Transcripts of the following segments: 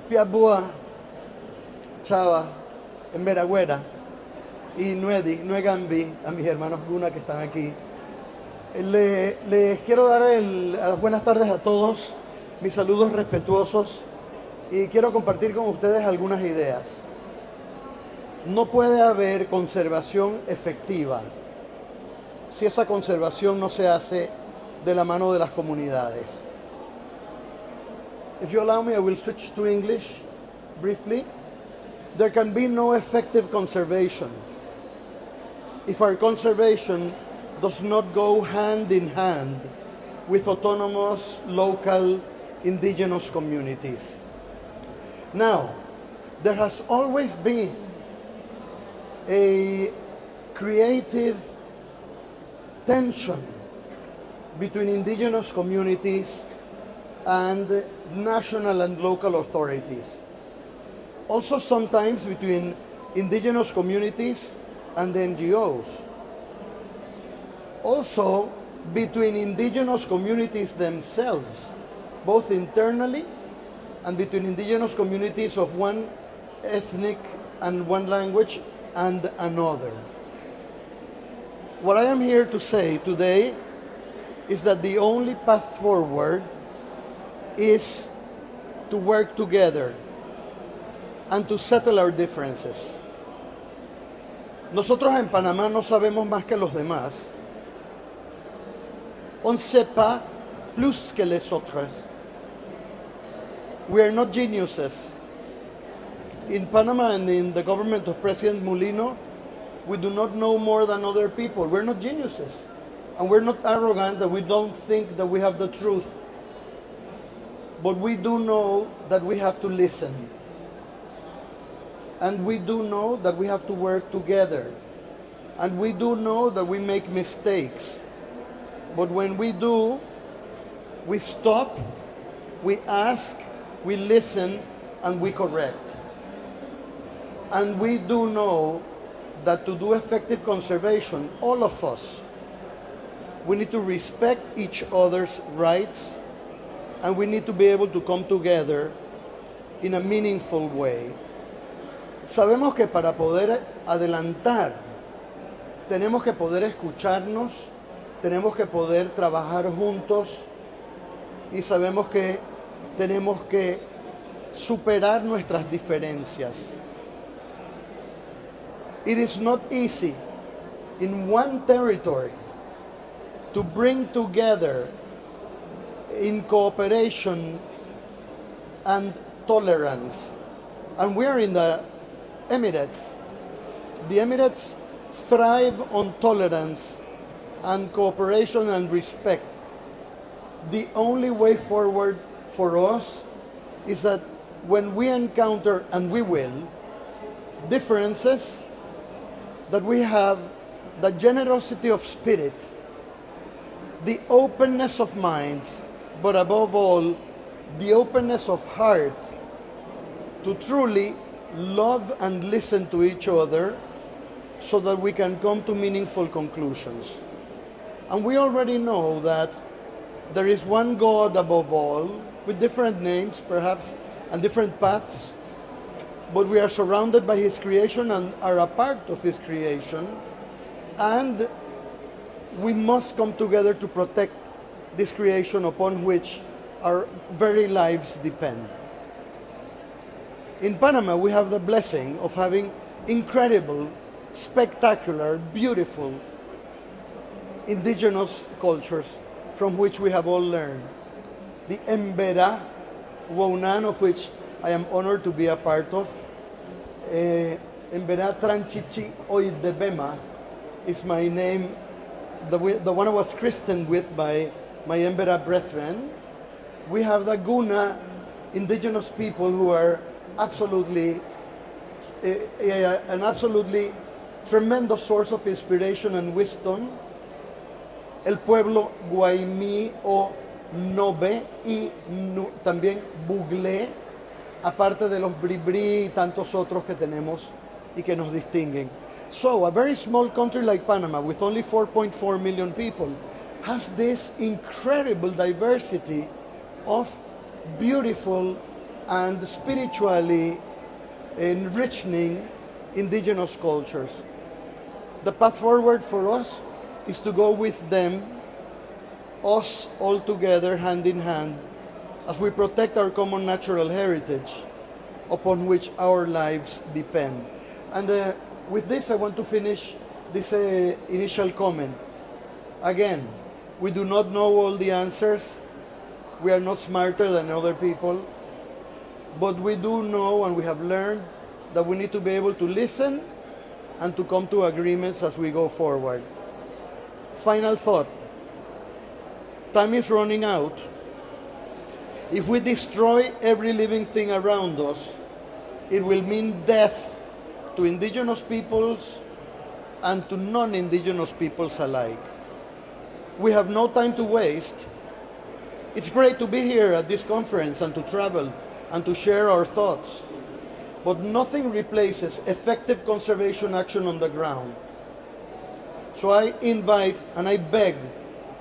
Piabua, Chava, en Veragüera y Nuegambi, a mis hermanos Guna que están aquí. Les quiero dar las buenas tardes a todos, mis saludos respetuosos y quiero compartir con ustedes algunas ideas. No puede haber conservación efectiva si esa conservación no se hace de la mano de las comunidades. If you allow me, I will switch to English briefly. There can be no effective conservation if our conservation does not go hand in hand with autonomous local indigenous communities. Now, there has always been a creative tension between indigenous communities and national and local authorities. Also sometimes between indigenous communities and NGOs. Also between indigenous communities themselves, both internally and between indigenous communities of one ethnic and one language and another. What I am here to say today is that the only path forward is to work together and to settle our differences. Nosotros en Panamá no sabemos más que los demás. On ne sait pas plus que les autres. We are not geniuses. In Panama and in the government of President Mulino, we do not know more than other people. We're not geniuses. And we're not arrogant that we don't think that we have the truth. But we do know that we have to listen. And we do know that we have to work together. And we do know that we make mistakes. But when we do, we stop, we ask, we listen, and we correct. And we do know that to do effective conservation, all of us, we need to respect each other's rights, and we need to be able to come together in a meaningful way. Sabemos que para poder adelantar, tenemos que poder escucharnos, tenemos que poder trabajar juntos y sabemos que tenemos que superar nuestras diferencias. It is not easy in one territory to bring together in cooperation and tolerance. And we are in the Emirates. The Emirates thrive on tolerance and cooperation and respect. The only way forward for us is that when we encounter, and we will, differences, that we have the generosity of spirit, the openness of minds, but above all, the openness of heart to truly love and listen to each other so that we can come to meaningful conclusions. And we already know that there is one God above all, with different names perhaps, and different paths, but we are surrounded by His creation and are a part of His creation, and we must come together to protect this creation upon which our very lives depend. In Panama, we have the blessing of having incredible, spectacular, beautiful indigenous cultures from which we have all learned. The Embera Wounan, of which I am honored to be a part of. Embera Tranchichi Oidebema is my name, the one I was christened with by my Embera brethren. We have the Guna indigenous people who are absolutely an absolutely tremendous source of inspiration and wisdom. El pueblo Guaymí o Nobe y también Buglé, aparte de los Bribri y tantos otros que tenemos y que nos distinguen. So, a very small country like Panama, with only 4.4 million people, has this incredible diversity of beautiful and spiritually enriching indigenous cultures. The path forward for us is to go with them, us all together, hand in hand, as we protect our common natural heritage upon which our lives depend. And with this, I want to finish this initial comment. Again, we do not know all the answers. We are not smarter than other people. But we do know, and we have learned, that we need to be able to listen and to come to agreements as we go forward. Final thought. Time is running out. If we destroy every living thing around us, it will mean death to indigenous peoples and to non-indigenous peoples alike. We have no time to waste. It's great to be here at this conference and to travel and to share our thoughts. But nothing replaces effective conservation action on the ground. So I invite and I beg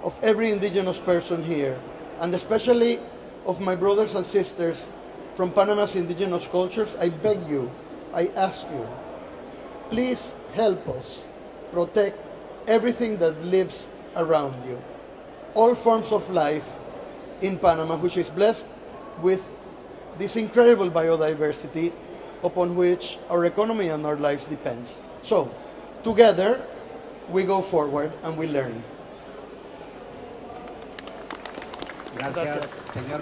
of every indigenous person here, and especially of my brothers and sisters from Panama's indigenous cultures, I beg you, I ask you, please help us protect everything that lives around you. All forms of life in Panama, which is blessed with this incredible biodiversity upon which our economy and our lives depends. So, together, we go forward and we learn. Gracias, señor.